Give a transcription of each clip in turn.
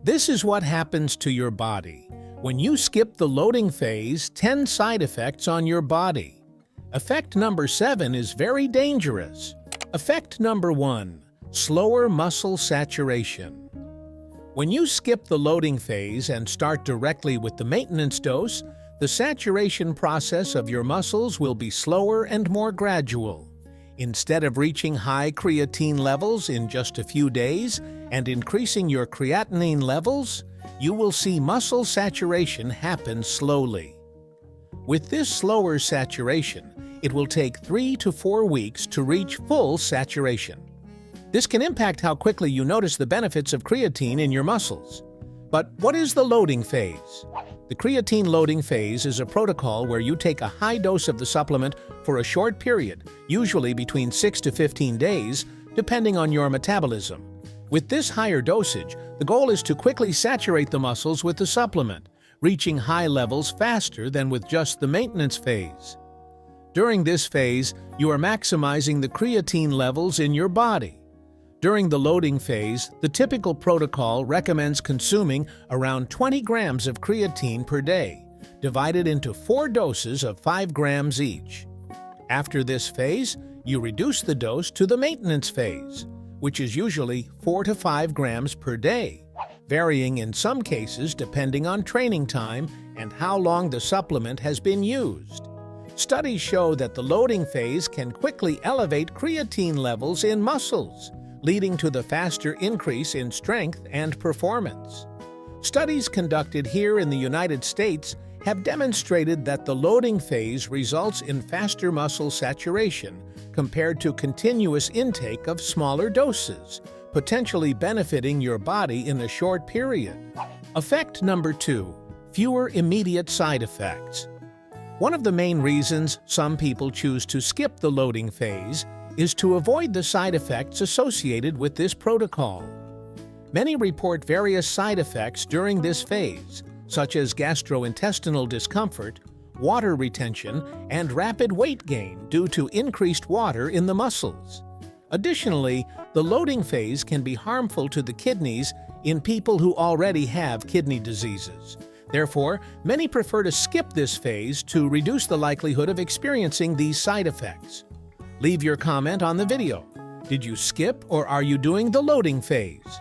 This is what happens to your body. When you skip the loading phase, 10 side effects on your body. Effect number 7 is very dangerous. Effect number 1, slower muscle saturation. When you skip the loading phase and start directly with the maintenance dose, the saturation process of your muscles will be slower and more gradual. Instead of reaching high creatine levels in just a few days and increasing your creatinine levels, you will see muscle saturation happen slowly. With this slower saturation, it will take 3 to 4 weeks to reach full saturation. This can impact how quickly you notice the benefits of creatine in your muscles. But what is the loading phase? The creatine loading phase is a protocol where you take a high dose of the supplement for a short period, usually between 6 to 15 days, depending on your metabolism. With this higher dosage, the goal is to quickly saturate the muscles with the supplement, reaching high levels faster than with just the maintenance phase. During this phase, you are maximizing the creatine levels in your body. During the loading phase, the typical protocol recommends consuming around 20 grams of creatine per day, divided into 4 doses of 5 grams each. After this phase, you reduce the dose to the maintenance phase, which is usually 4 to 5 grams per day, varying in some cases depending on training time and how long the supplement has been used. Studies show that the loading phase can quickly elevate creatine levels in muscles, leading to the faster increase in strength and performance. Studies conducted here in the United States have demonstrated that the loading phase results in faster muscle saturation compared to continuous intake of smaller doses, potentially benefiting your body in a short period. Effect number 2, fewer immediate side effects. One of the main reasons some people choose to skip the loading phase is to avoid the side effects associated with this protocol. Many report various side effects during this phase, such as gastrointestinal discomfort, water retention, and rapid weight gain due to increased water in the muscles. Additionally, the loading phase can be harmful to the kidneys in people who already have kidney diseases. Therefore, many prefer to skip this phase to reduce the likelihood of experiencing these side effects. Leave your comment on the video. Did you skip or are you doing the loading phase?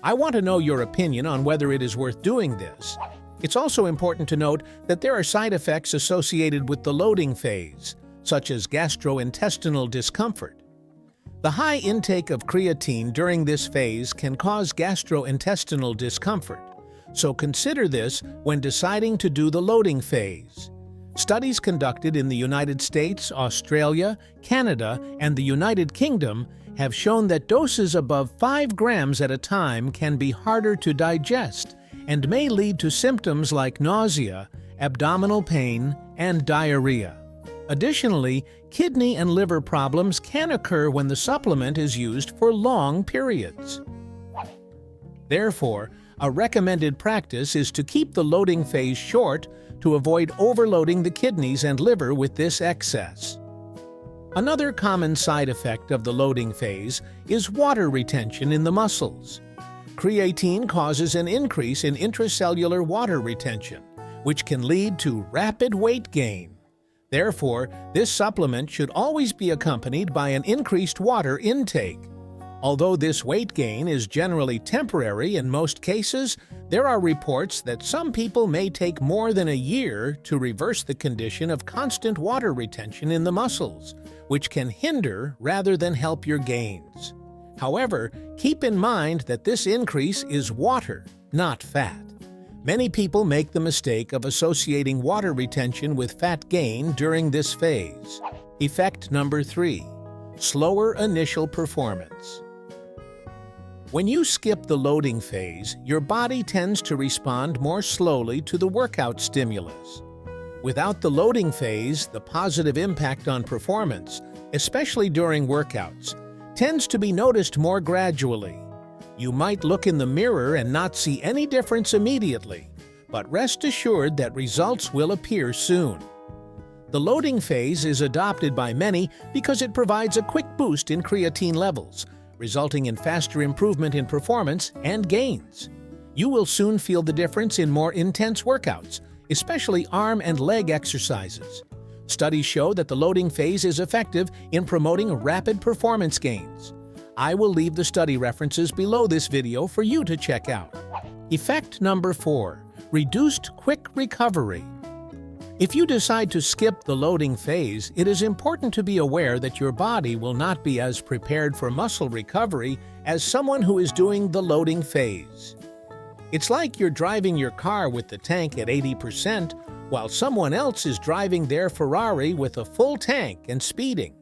I want to know your opinion on whether it is worth doing this. It's also important to note that there are side effects associated with the loading phase, such as gastrointestinal discomfort. The high intake of creatine during this phase can cause gastrointestinal discomfort, so consider this when deciding to do the loading phase. Studies conducted in the United States, Australia, Canada, and the United Kingdom have shown that doses above 5 grams at a time can be harder to digest and may lead to symptoms like nausea, abdominal pain, and diarrhea. Additionally, kidney and liver problems can occur when the supplement is used for long periods. Therefore, a recommended practice is to keep the loading phase short to avoid overloading the kidneys and liver with this excess. Another common side effect of the loading phase is water retention in the muscles. Creatine causes an increase in intracellular water retention, which can lead to rapid weight gain. Therefore, this supplement should always be accompanied by an increased water intake. Although this weight gain is generally temporary in most cases, there are reports that some people may take more than a year to reverse the condition of constant water retention in the muscles, which can hinder rather than help your gains. However, keep in mind that this increase is water, not fat. Many people make the mistake of associating water retention with fat gain during this phase. Effect number 3, slower initial performance. When you skip the loading phase, your body tends to respond more slowly to the workout stimulus. Without the loading phase, the positive impact on performance, especially during workouts, tends to be noticed more gradually. You might look in the mirror and not see any difference immediately, but rest assured that results will appear soon. The loading phase is adopted by many because it provides a quick boost in creatine levels, resulting in faster improvement in performance and gains. You will soon feel the difference in more intense workouts, especially arm and leg exercises. Studies show that the loading phase is effective in promoting rapid performance gains. I will leave the study references below this video for you to check out. Effect number 4. Reduced quick recovery. If you decide to skip the loading phase, it is important to be aware that your body will not be as prepared for muscle recovery as someone who is doing the loading phase. It's like you're driving your car with the tank at 80%, while someone else is driving their Ferrari with a full tank and speeding.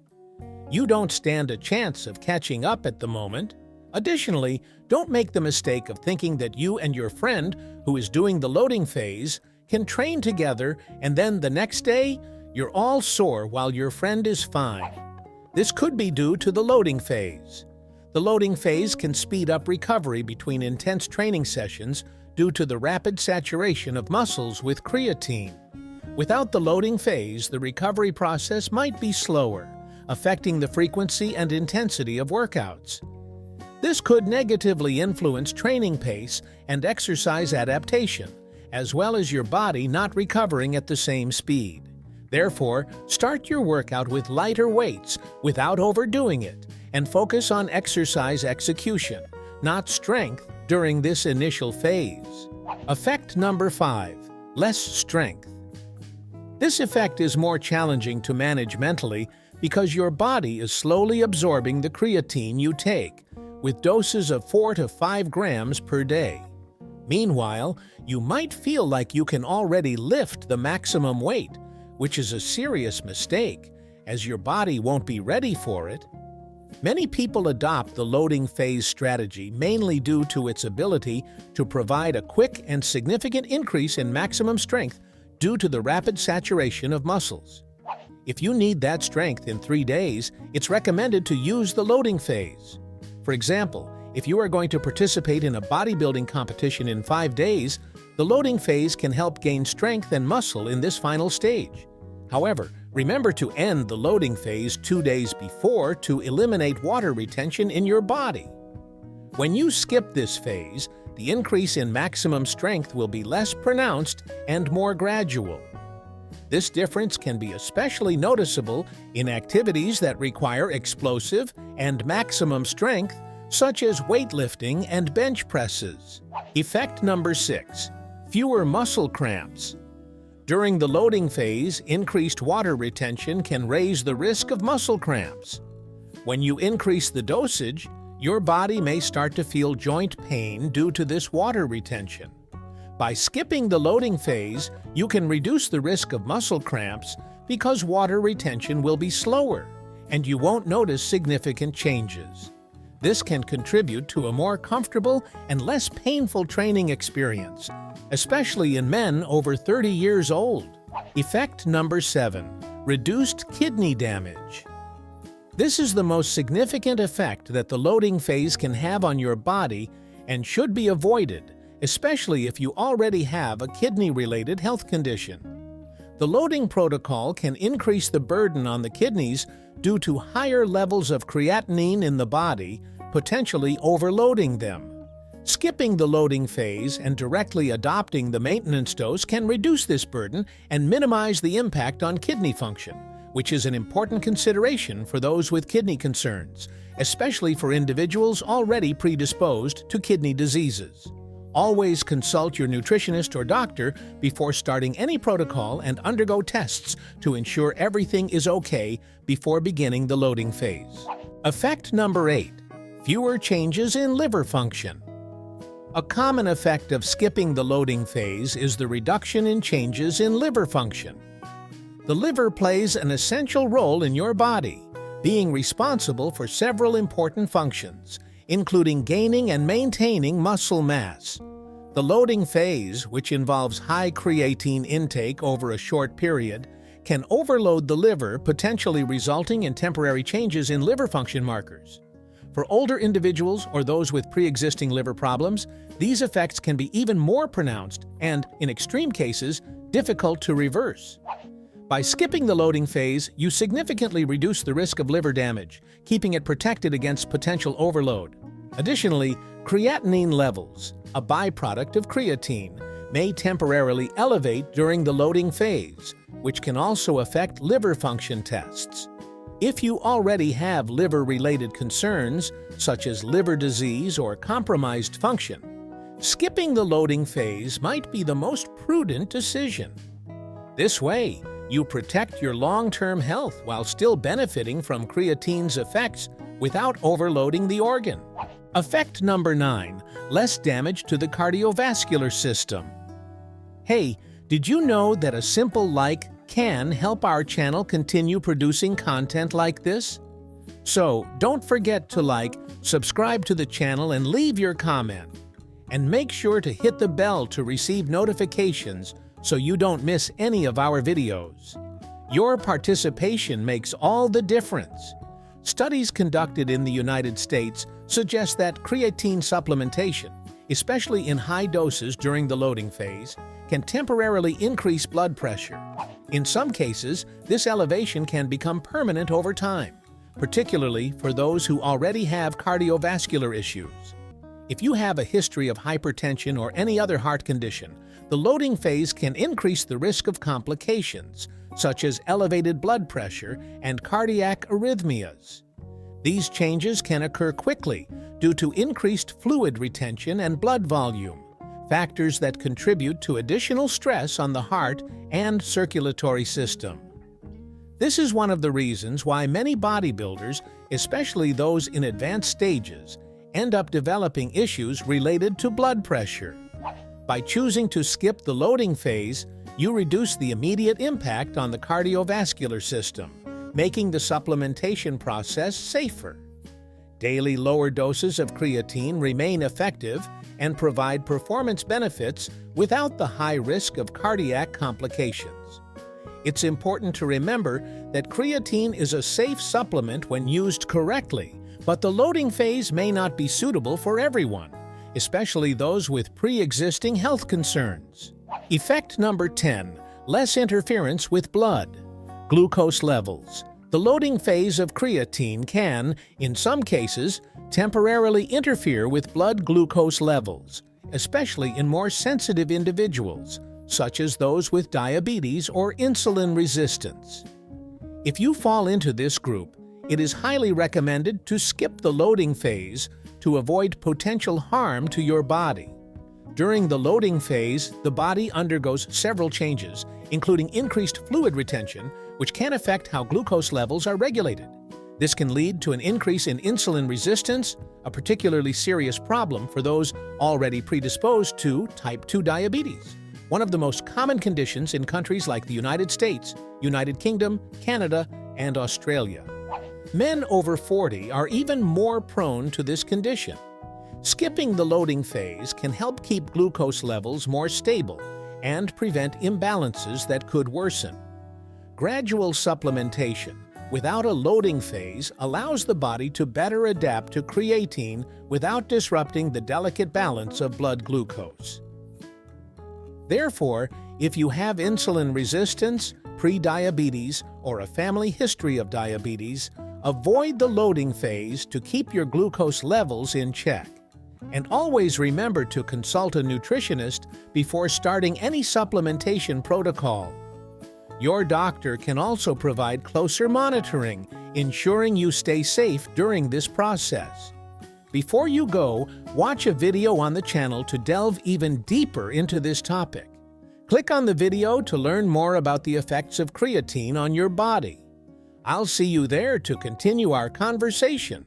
You don't stand a chance of catching up at the moment. Additionally, don't make the mistake of thinking that you and your friend, who is doing the loading phase, can train together and then the next day, you're all sore while your friend is fine. This could be due to the loading phase. The loading phase can speed up recovery between intense training sessions due to the rapid saturation of muscles with creatine. Without the loading phase, the recovery process might be slower, affecting the frequency and intensity of workouts. This could negatively influence training pace and exercise adaptation, as well as your body not recovering at the same speed. Therefore, start your workout with lighter weights without overdoing it, and focus on exercise execution, not strength, during this initial phase. Effect number 5. Less strength. This effect is more challenging to manage mentally because your body is slowly absorbing the creatine you take, with doses of 4 to 5 grams per day. Meanwhile, you might feel like you can already lift the maximum weight, which is a serious mistake, as your body won't be ready for it. Many people adopt the loading phase strategy mainly due to its ability to provide a quick and significant increase in maximum strength due to the rapid saturation of muscles. If you need that strength in 3 days, it's recommended to use the loading phase. For example, if you are going to participate in a bodybuilding competition in 5 days, the loading phase can help gain strength and muscle in this final stage. However, remember to end the loading phase 2 days before to eliminate water retention in your body. When you skip this phase, the increase in maximum strength will be less pronounced and more gradual. This difference can be especially noticeable in activities that require explosive and maximum strength, such as weightlifting and bench presses. Effect number 6. Fewer muscle cramps. During the loading phase, increased water retention can raise the risk of muscle cramps. When you increase the dosage, your body may start to feel joint pain due to this water retention. By skipping the loading phase, you can reduce the risk of muscle cramps because water retention will be slower, and you won't notice significant changes. This can contribute to a more comfortable and less painful training experience, especially in men over 30 years old. Effect number 7. Reduced kidney damage. This is the most significant effect that the loading phase can have on your body and should be avoided, especially if you already have a kidney-related health condition. The loading protocol can increase the burden on the kidneys due to higher levels of creatinine in the body, potentially overloading them. Skipping the loading phase and directly adopting the maintenance dose can reduce this burden and minimize the impact on kidney function, which is an important consideration for those with kidney concerns, especially for individuals already predisposed to kidney diseases. Always consult your nutritionist or doctor before starting any protocol and undergo tests to ensure everything is okay before beginning the loading phase. Effect number 8. Fewer changes in liver function. A common effect of skipping the loading phase is the reduction in changes in liver function. The liver plays an essential role in your body, being responsible for several important functions, including gaining and maintaining muscle mass. The loading phase, which involves high creatine intake over a short period, can overload the liver, potentially resulting in temporary changes in liver function markers. For older individuals or those with pre-existing liver problems, these effects can be even more pronounced and, in extreme cases, difficult to reverse. By skipping the loading phase, you significantly reduce the risk of liver damage, keeping it protected against potential overload. Additionally, Creatinine levels, a byproduct of creatine, may temporarily elevate during the loading phase, which can also affect liver function tests. If you already have liver-related concerns, such as liver disease or compromised function, skipping the loading phase might be the most prudent decision. This way, you protect your long-term health while still benefiting from creatine's effects without overloading the organ. Effect number 9, less damage to the cardiovascular system. Hey, did you know that a simple like can help our channel continue producing content like this? So don't forget to like, subscribe to the channel and leave your comment. And make sure to hit the bell to receive notifications so you don't miss any of our videos. Your participation makes all the difference. Studies conducted in the United States suggest that creatine supplementation, especially in high doses during the loading phase, can temporarily increase blood pressure. In some cases, this elevation can become permanent over time, particularly for those who already have cardiovascular issues. If you have a history of hypertension or any other heart condition, the loading phase can increase the risk of complications, such as elevated blood pressure and cardiac arrhythmias. These changes can occur quickly due to increased fluid retention and blood volume, factors that contribute to additional stress on the heart and circulatory system. This is one of the reasons why many bodybuilders, especially those in advanced stages, end up developing issues related to blood pressure. By choosing to skip the loading phase, you reduce the immediate impact on the cardiovascular system, making the supplementation process safer. Daily lower doses of creatine remain effective and provide performance benefits without the high risk of cardiac complications. It's important to remember that creatine is a safe supplement when used correctly, but the loading phase may not be suitable for everyone, especially those with pre-existing health concerns. Effect number 10, less interference with blood. Glucose levels. The loading phase of creatine can, in some cases, temporarily interfere with blood glucose levels, especially in more sensitive individuals, such as those with diabetes or insulin resistance. If you fall into this group, it is highly recommended to skip the loading phase to avoid potential harm to your body. During the loading phase, the body undergoes several changes, including increased fluid retention, which can affect how glucose levels are regulated. This can lead to an increase in insulin resistance, a particularly serious problem for those already predisposed to type 2 diabetes, one of the most common conditions in countries like the United States, United Kingdom, Canada, and Australia. Men over 40 are even more prone to this condition. Skipping the loading phase can help keep glucose levels more stable and prevent imbalances that could worsen. Gradual supplementation without a loading phase allows the body to better adapt to creatine without disrupting the delicate balance of blood glucose. Therefore, if you have insulin resistance, pre-diabetes, or a family history of diabetes, avoid the loading phase to keep your glucose levels in check. And always remember to consult a nutritionist before starting any supplementation protocol. Your doctor can also provide closer monitoring, ensuring you stay safe during this process. Before you go, watch a video on the channel to delve even deeper into this topic. Click on the video to learn more about the effects of creatine on your body. I'll see you there to continue our conversation.